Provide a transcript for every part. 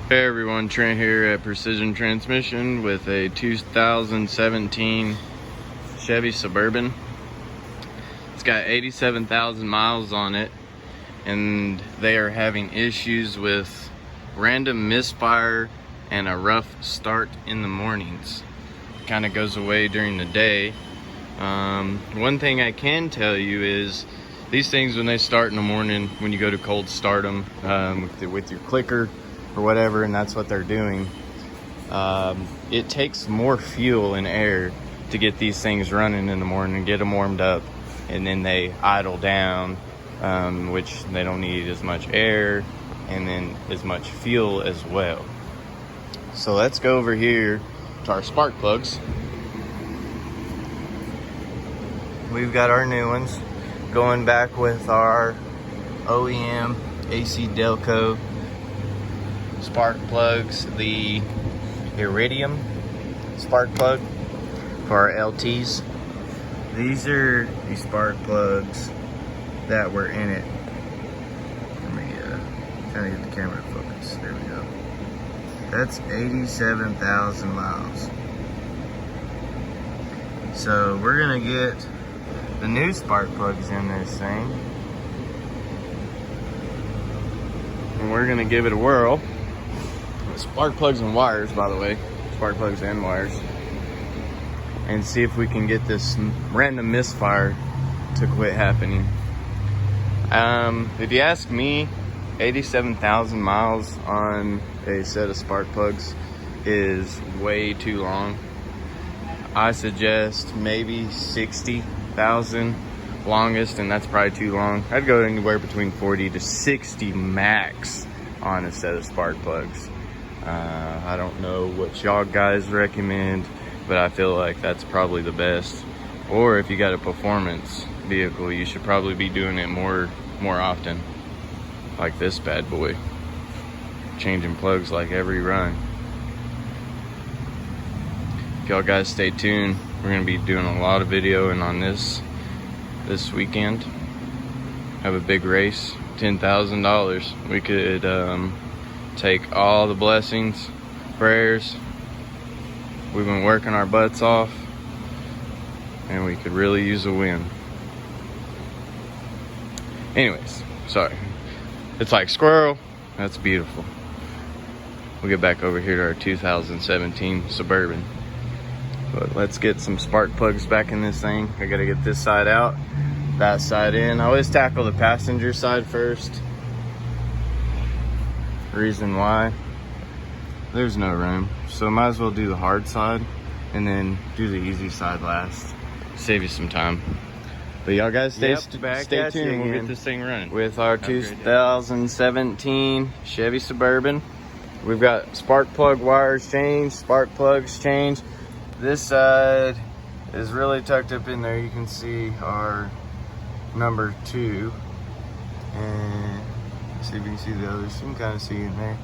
Hey everyone, Trent here at Precision Transmission with a 2017 Chevy Suburban. It's got 87,000 miles on it, and they are having issues with random misfire and a rough start in the mornings. Kind of goes away during the day. One thing I can tell you is these things, when they start in the morning, when you go to cold start them with your clicker or whatever, and that's what they're doing, it takes more fuel and air to get these things running in the morning and get them warmed up, and then they idle down, which they don't need as much air and then as much fuel as well. So let's go over here to our spark plugs. We've got our new ones going back with our OEM AC Delco spark plugs, the Iridium spark plug for our LTs. These are the spark plugs that were in it. Let me kind of get the camera to focus. There we go. That's 87,000 miles. So we're gonna get the new spark plugs in this thing, and we're gonna give it a whirl. Spark plugs and wires, by the way, spark plugs and wires, and see if we can get this random misfire to quit happening. If you ask me, 87,000 miles on a set of spark plugs is way too long. I suggest maybe 60,000 longest, and that's probably too long. I'd go anywhere between 40 to 60 max on a set of spark plugs. I don't know what y'all guys recommend, but I feel like that's probably the best. Or if you got a performance vehicle, you should probably be doing it more often, like this bad boy, changing plugs like every run. If y'all guys stay tuned, we're gonna be doing a lot of videoing on this weekend. Have a big race, $10,000. We could take all the blessings, prayers. We've been working our butts off, and we could really use a win. Anyways, sorry. It's like squirrel. That's beautiful. We'll get back over here to our 2017 Suburban. But let's get some spark plugs back in this thing. I gotta get this side out, that side in. I always tackle the passenger side first. Reason why, there's no room, so might as well do the hard side and then do the easy side last. Save you some time. But y'all guys stay tuned. We'll get this thing running with our 2017 Chevy Suburban. We've got spark plug wires changed, spark plugs changed. This side is really tucked up in there. You can see our number 2, and see if you can see the others. You can kind of see in there.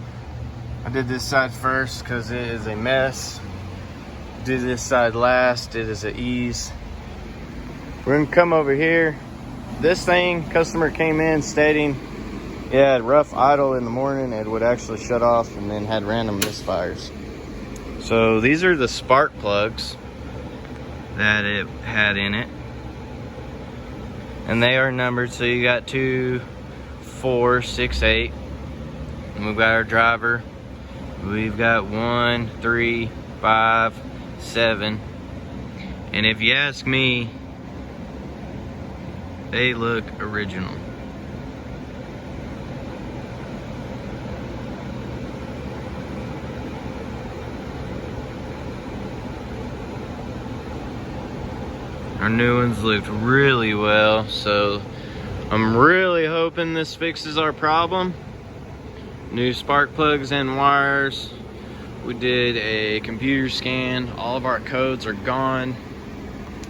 I did this side first because it is a mess. Did this side last. It is an ease. We're gonna come over here. This thing, customer came in stating it had rough idle in the morning. It would actually shut off and then had random misfires. So these are the spark plugs that it had in it, and they are numbered. So you got 2, 4, 6, 8, and we've got our driver. We've got 1, 3, 5, 7, and if you ask me, they look original. Our new ones looked really well, so I'm really hoping this fixes our problem. New spark plugs and wires. We did a computer scan. All of our codes are gone.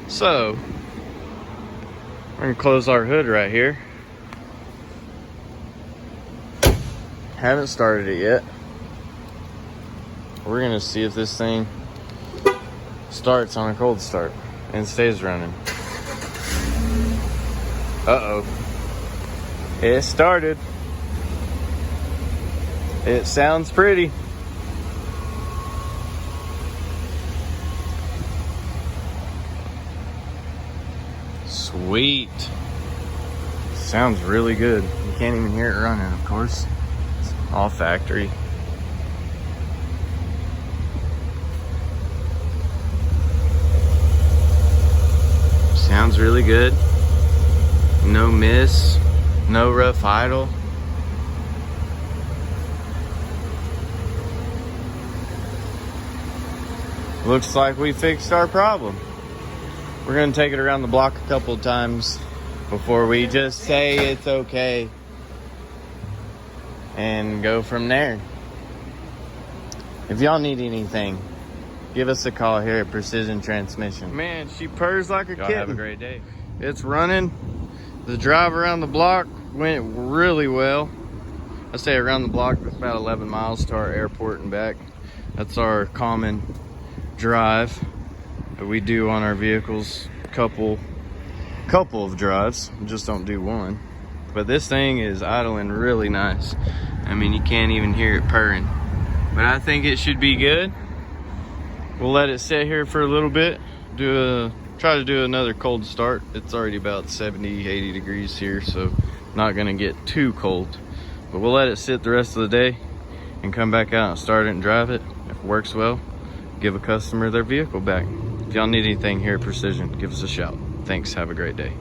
So we're gonna close our hood right here. Haven't started it yet. We're gonna see if this thing starts on a cold start and stays running. Uh-oh. It started. It sounds pretty. Sweet. Sounds really good. You can't even hear it running, of course. It's all factory. Sounds really good. No miss, no rough idle. Looks like we fixed our problem. We're gonna take it around the block a couple of times before we just say it's okay and go from there. If y'all need anything, give us a call here at Precision Transmission. Man, she purrs like a kitten. Have a great day. It's running. The drive around the block went really well. I say around the block, it's about 11 miles to our airport and back. That's our common drive that we do on our vehicles. Couple of drives, we just don't do one. But this thing is idling really nice. I mean, you can't even hear it purring. But I think it should be good. We'll let it sit here for a little bit. Try to do another cold start. It's already about 70, 80 degrees here, so not gonna get too cold. But we'll let it sit the rest of the day and come back out and start it and drive it. If it works well, give a customer their vehicle back. If y'all need anything here at Precision, give us a shout. Thanks, have a great day.